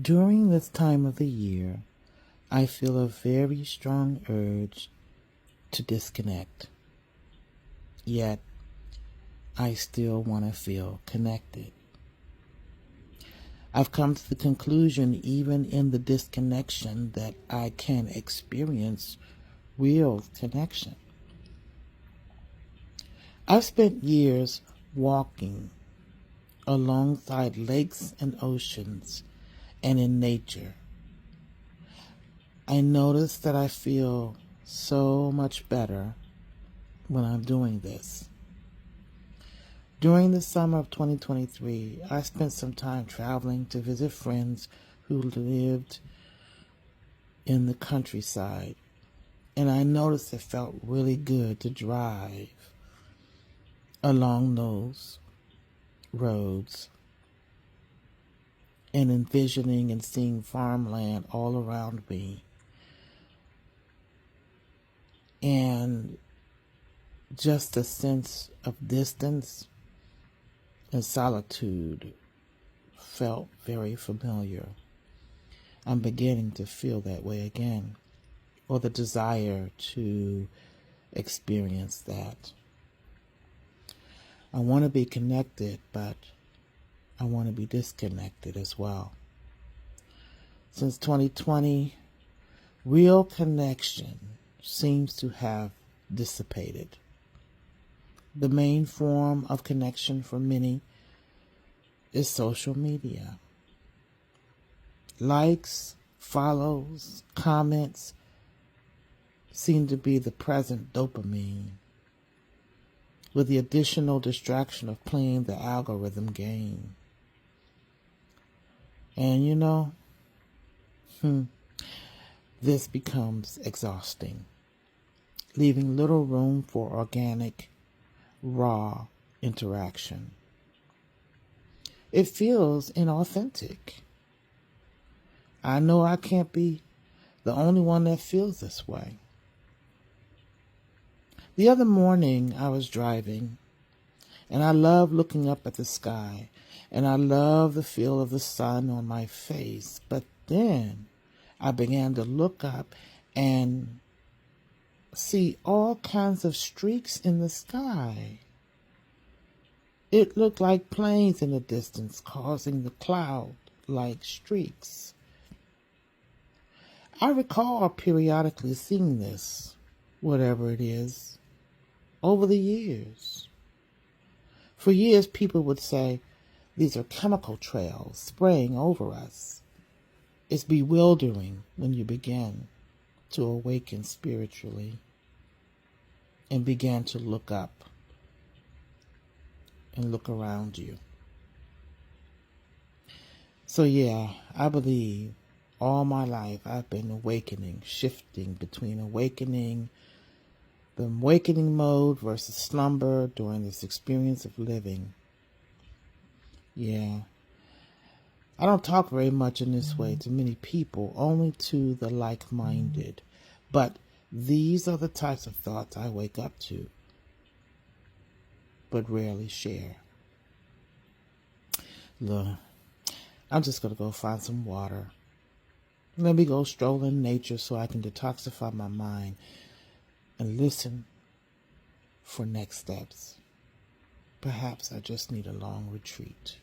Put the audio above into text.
During this time of the year, I feel a very strong urge to disconnect. Yet, I still want to feel connected. I've come to the conclusion, even in the disconnection, that I can experience real connection. I've spent years walking alongside lakes and oceans and in nature. I notice that I feel so much better when I'm doing this. During the summer of 2023, I spent some time traveling to visit friends who lived in the countryside, and I noticed it felt really good to drive along those roads and envisioning and seeing farmland all around me. And just a sense of distance and solitude felt very familiar. I'm beginning to feel that way again, or the desire to experience that. I want to be connected, but I want to be disconnected as well. Since 2020, real connection seems to have dissipated. The main form of connection for many is social media. Likes, follows, comments seem to be the present dopamine, with the additional distraction of playing the algorithm game. And this becomes exhausting, leaving little room for organic, raw interaction. It feels inauthentic. I know I can't be the only one that feels this way. The other morning I was driving, and I love looking up at the sky, and I love the feel of the sun on my face. But then I began to look up and see all kinds of streaks in the sky. It looked like planes in the distance, causing the cloud-like streaks. I recall periodically seeing this, whatever it is, over the years. For years, people would say, these are chemical trails spraying over us. It's bewildering when you begin to awaken spiritually and begin to look up and look around you. So yeah, I believe all my life I've been awakening, shifting between the awakening mode versus slumber during this experience of living. Yeah. I don't talk very much in this way to many people, only to the like-minded. But these are the types of thoughts I wake up to, but rarely share. Look, I'm just going to go find some water. Let me go stroll in nature so I can detoxify my mind and listen for next steps. Perhaps I just need a long retreat.